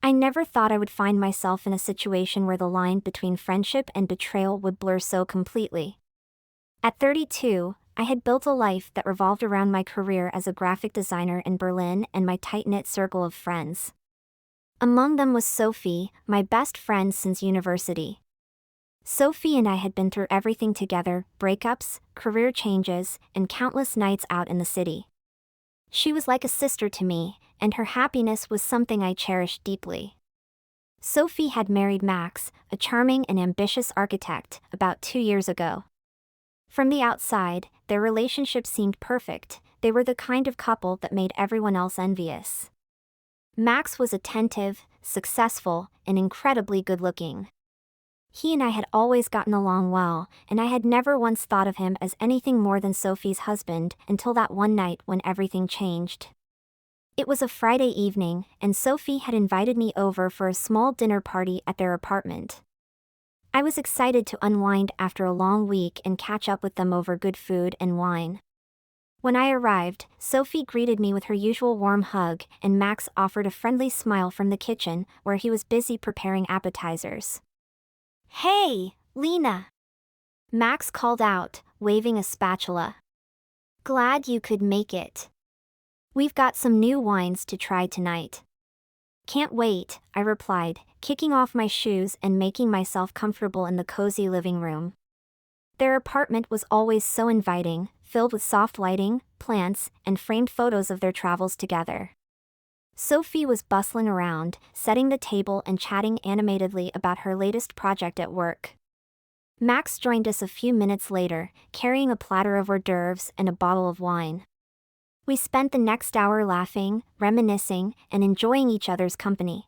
I never thought I would find myself in a situation where the line between friendship and betrayal would blur so completely. At 32, I had built a life that revolved around my career as a graphic designer in Berlin and my tight-knit circle of friends. Among them was Sophie, my best friend since university. Sophie and I had been through everything together: breakups, career changes, and countless nights out in the city. She was like a sister to me, and her happiness was something I cherished deeply. Sophie had married Max, a charming and ambitious architect, about 2 years ago. From the outside, their relationship seemed perfect. They were the kind of couple that made everyone else envious. Max was attentive, successful, and incredibly good-looking. He and I had always gotten along well, and I had never once thought of him as anything more than Sophie's husband until that one night when everything changed. It was a Friday evening, and Sophie had invited me over for a small dinner party at their apartment. I was excited to unwind after a long week and catch up with them over good food and wine. When I arrived, Sophie greeted me with her usual warm hug, and Max offered a friendly smile from the kitchen, where he was busy preparing appetizers. "Hey, Lena!" Max called out, waving a spatula. "Glad you could make it. We've got some new wines to try tonight." "Can't wait," I replied, kicking off my shoes and making myself comfortable in the cozy living room. Their apartment was always so inviting, filled with soft lighting, plants, and framed photos of their travels together. Sophie was bustling around, setting the table and chatting animatedly about her latest project at work. Max joined us a few minutes later, carrying a platter of hors d'oeuvres and a bottle of wine. We spent the next hour laughing, reminiscing, and enjoying each other's company.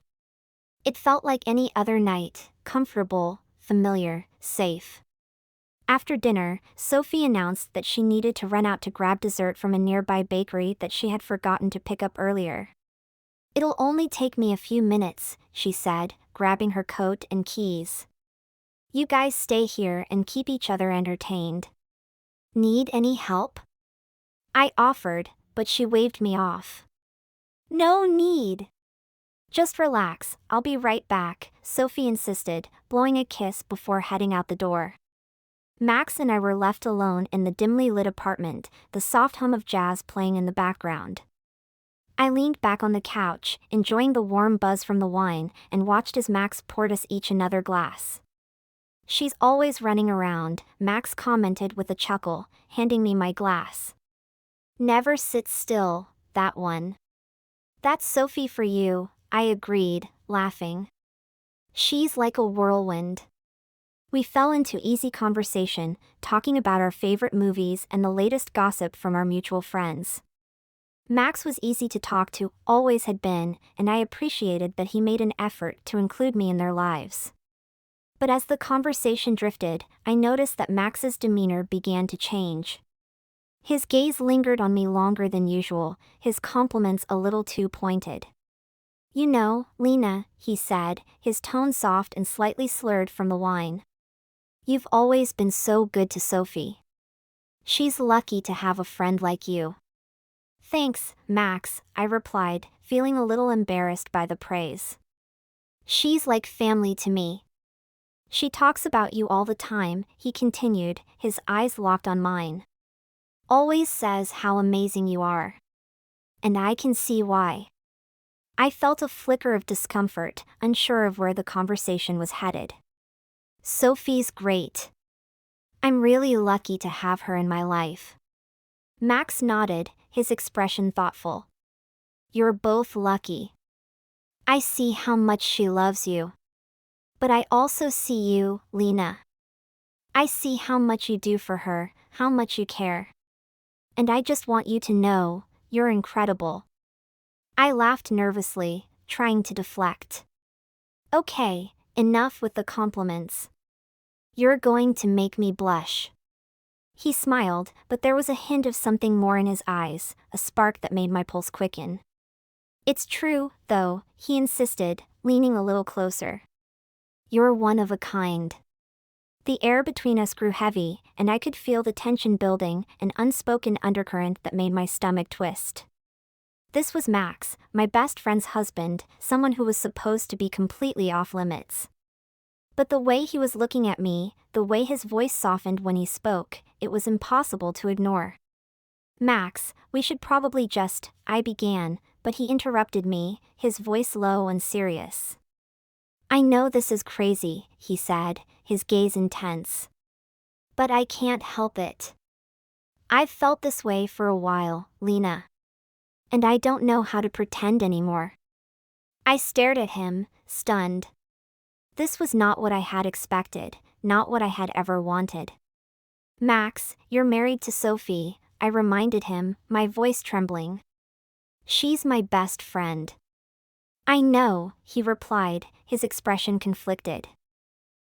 It felt like any other night: comfortable, familiar, safe. After dinner, Sophie announced that she needed to run out to grab dessert from a nearby bakery that she had forgotten to pick up earlier. "It'll only take me a few minutes," she said, grabbing her coat and keys. "You guys stay here and keep each other entertained." "Need any help?" I offered, but she waved me off. "No need. Just relax, I'll be right back," Sophie insisted, blowing a kiss before heading out the door. Max and I were left alone in the dimly lit apartment, the soft hum of jazz playing in the background. I leaned back on the couch, enjoying the warm buzz from the wine, and watched as Max poured us each another glass. "She's always running around," Max commented with a chuckle, handing me my glass. "Never sits still, that one." "That's Sophie for you," I agreed, laughing. "She's like a whirlwind." We fell into easy conversation, talking about our favorite movies and the latest gossip from our mutual friends. Max was easy to talk to, always had been, and I appreciated that he made an effort to include me in their lives. But as the conversation drifted, I noticed that Max's demeanor began to change. His gaze lingered on me longer than usual, his compliments a little too pointed. "You know, Lena," he said, his tone soft and slightly slurred from the wine. "You've always been so good to Sophie. She's lucky to have a friend like you." "Thanks, Max," I replied, feeling a little embarrassed by the praise. "She's like family to me." "She talks about you all the time," he continued, his eyes locked on mine. "Always says how amazing you are. And I can see why." I felt a flicker of discomfort, unsure of where the conversation was headed. "Sophie's great. I'm really lucky to have her in my life." Max nodded, his expression thoughtful. "You're both lucky. I see how much she loves you. But I also see you, Lena. I see how much you do for her, how much you care. And I just want you to know, you're incredible." I laughed nervously, trying to deflect. "Okay, enough with the compliments. You're going to make me blush." He smiled, but there was a hint of something more in his eyes, a spark that made my pulse quicken. "It's true, though," he insisted, leaning a little closer. "You're one of a kind." The air between us grew heavy, and I could feel the tension building, an unspoken undercurrent that made my stomach twist. This was Max, my best friend's husband, someone who was supposed to be completely off limits. But the way he was looking at me, the way his voice softened when he spoke, it was impossible to ignore. Max, we should probably just, I began, but he interrupted me, his voice low and serious. I know this is crazy, he said, his gaze intense. But I can't help it. I've felt this way for a while, Lena. And I don't know how to pretend anymore. I stared at him, stunned. This was not what I had expected, not what I had ever wanted. Max, you're married to Sophie, I reminded him, my voice trembling. She's my best friend. I know, he replied, his expression conflicted.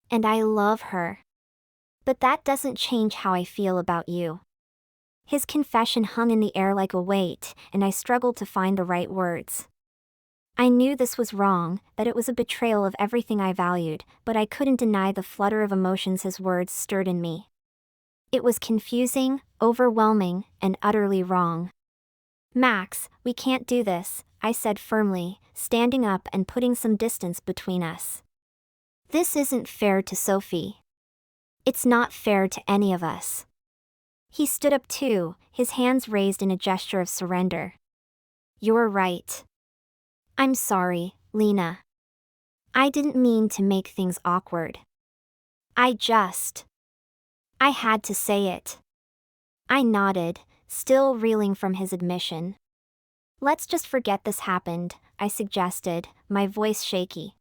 And I love her. But that doesn't change how I feel about you. His confession hung in the air like a weight, and I struggled to find the right words. I knew this was wrong, that it was a betrayal of everything I valued, but I couldn't deny the flutter of emotions his words stirred in me. It was confusing, overwhelming, and utterly wrong. Max, we can't do this, I said firmly, standing up and putting some distance between us. This isn't fair to Sophie. It's not fair to any of us. He stood up too, his hands raised in a gesture of surrender. You're right. I'm sorry, Lena. I didn't mean to make things awkward. I had to say it. I nodded, still reeling from his admission. Let's just forget this happened, I suggested, my voice shaky.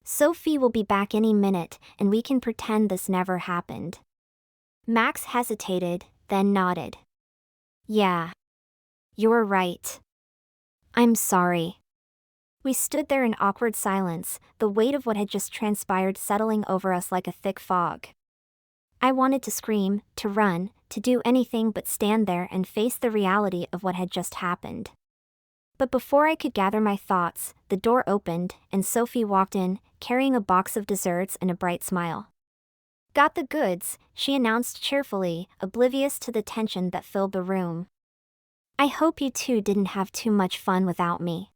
Sophie will be back any minute, and we can pretend this never happened. Max hesitated, then nodded. Yeah. You're right. I'm sorry. We stood there in awkward silence, the weight of what had just transpired settling over us like a thick fog. I wanted to scream, to run, to do anything but stand there and face the reality of what had just happened. But before I could gather my thoughts, the door opened, and Sophie walked in, carrying a box of desserts and a bright smile. Got the goods, she announced cheerfully, oblivious to the tension that filled the room. I hope you two didn't have too much fun without me.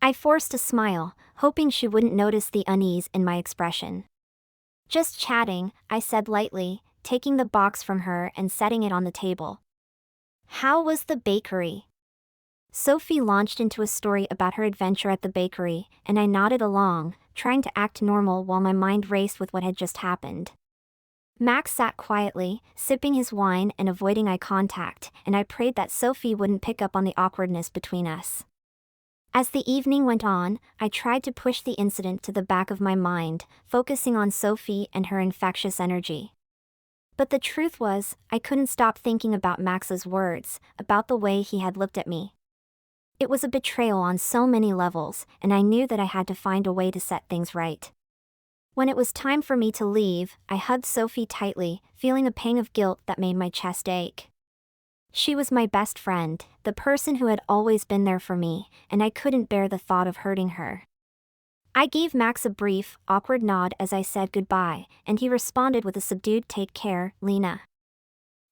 I forced a smile, hoping she wouldn't notice the unease in my expression. Just chatting, I said lightly, taking the box from her and setting it on the table. How was the bakery? Sophie launched into a story about her adventure at the bakery, and I nodded along, trying to act normal while my mind raced with what had just happened. Max sat quietly, sipping his wine and avoiding eye contact, and I prayed that Sophie wouldn't pick up on the awkwardness between us. As the evening went on, I tried to push the incident to the back of my mind, focusing on Sophie and her infectious energy. But the truth was, I couldn't stop thinking about Max's words, about the way he had looked at me. It was a betrayal on so many levels, and I knew that I had to find a way to set things right. When it was time for me to leave, I hugged Sophie tightly, feeling a pang of guilt that made my chest ache. She was my best friend, the person who had always been there for me, and I couldn't bear the thought of hurting her. I gave Max a brief, awkward nod as I said goodbye, and he responded with a subdued "Take care, Lena."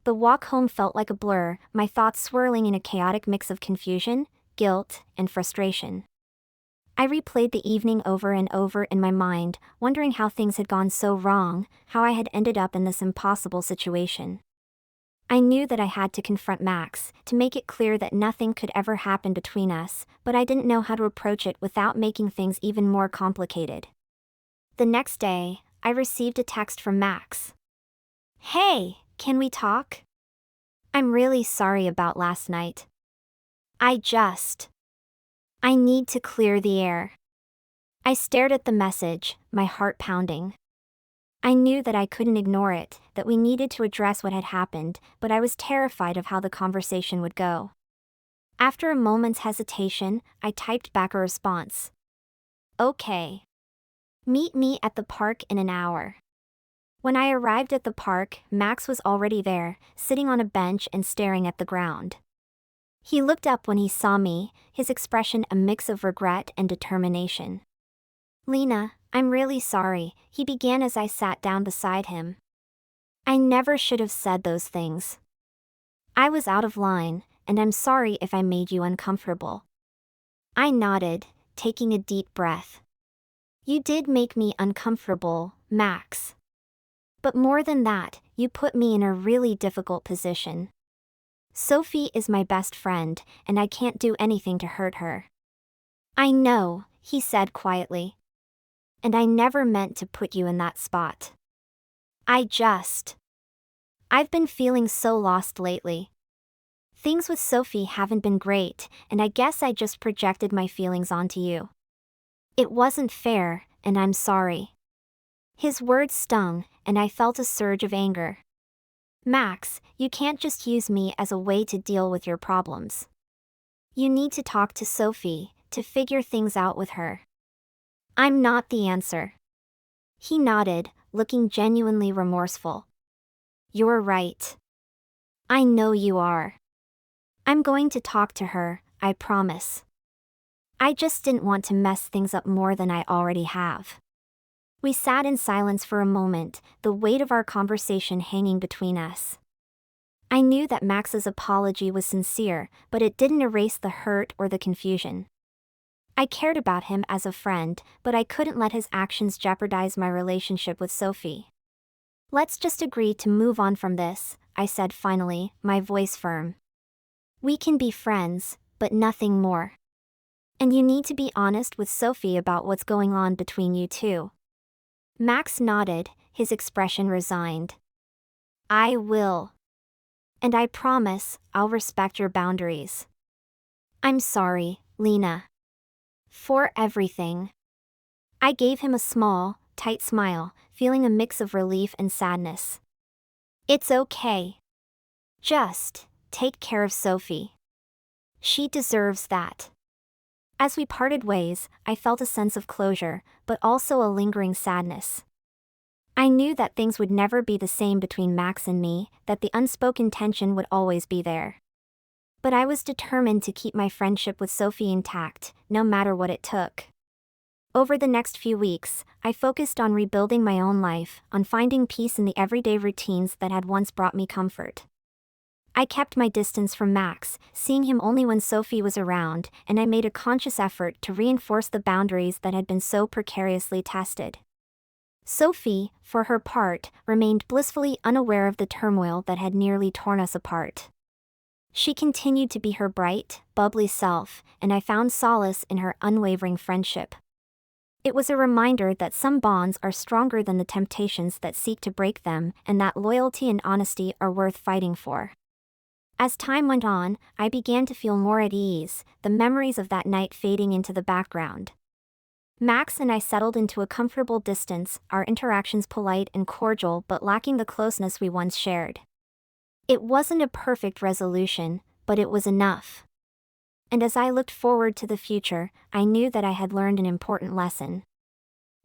The walk home felt like a blur, my thoughts swirling in a chaotic mix of confusion, guilt, and frustration. I replayed the evening over and over in my mind, wondering how things had gone so wrong, how I had ended up in this impossible situation. I knew that I had to confront Max, to make it clear that nothing could ever happen between us, but I didn't know how to approach it without making things even more complicated. The next day, I received a text from Max. Hey, can we talk? I'm really sorry about last night. I need to clear the air. I stared at the message, my heart pounding. I knew that I couldn't ignore it, that we needed to address what had happened, but I was terrified of how the conversation would go. After a moment's hesitation, I typed back a response. Okay. Meet me at the park in an hour. When I arrived at the park, Max was already there, sitting on a bench and staring at the ground. He looked up when he saw me, his expression a mix of regret and determination. Lena, I'm really sorry, he began as I sat down beside him. I never should have said those things. I was out of line, and I'm sorry if I made you uncomfortable. I nodded, taking a deep breath. You did make me uncomfortable, Max. But more than that, you put me in a really difficult position. Sophie is my best friend, and I can't do anything to hurt her. I know, he said quietly. And I never meant to put you in that spot. I've been feeling so lost lately. Things with Sophie haven't been great, and I guess I just projected my feelings onto you. It wasn't fair, and I'm sorry. His words stung, and I felt a surge of anger. Max, you can't just use me as a way to deal with your problems. You need to talk to Sophie, to figure things out with her. I'm not the answer. He nodded, looking genuinely remorseful. You're right. I know you are. I'm going to talk to her, I promise. I just didn't want to mess things up more than I already have. We sat in silence for a moment, the weight of our conversation hanging between us. I knew that Max's apology was sincere, but it didn't erase the hurt or the confusion. I cared about him as a friend, but I couldn't let his actions jeopardize my relationship with Sophie. Let's just agree to move on from this, I said finally, my voice firm. We can be friends, but nothing more. And you need to be honest with Sophie about what's going on between you two. Max nodded, his expression resigned. I will. And I promise, I'll respect your boundaries. I'm sorry, Lena. For everything. I gave him a small, tight smile, feeling a mix of relief and sadness. It's okay. Just take care of Sophie. She deserves that. As we parted ways, I felt a sense of closure, but also a lingering sadness. I knew that things would never be the same between Max and me, that the unspoken tension would always be there. But I was determined to keep my friendship with Sophie intact, no matter what it took. Over the next few weeks, I focused on rebuilding my own life, on finding peace in the everyday routines that had once brought me comfort. I kept my distance from Max, seeing him only when Sophie was around, and I made a conscious effort to reinforce the boundaries that had been so precariously tested. Sophie, for her part, remained blissfully unaware of the turmoil that had nearly torn us apart. She continued to be her bright, bubbly self, and I found solace in her unwavering friendship. It was a reminder that some bonds are stronger than the temptations that seek to break them, and that loyalty and honesty are worth fighting for. As time went on, I began to feel more at ease, the memories of that night fading into the background. Max and I settled into a comfortable distance, our interactions polite and cordial but lacking the closeness we once shared. It wasn't a perfect resolution, but it was enough. And as I looked forward to the future, I knew that I had learned an important lesson.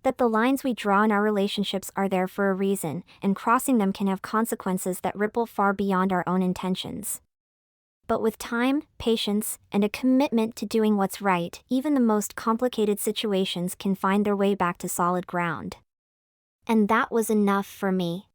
That the lines we draw in our relationships are there for a reason, and crossing them can have consequences that ripple far beyond our own intentions. But with time, patience, and a commitment to doing what's right, even the most complicated situations can find their way back to solid ground. And that was enough for me.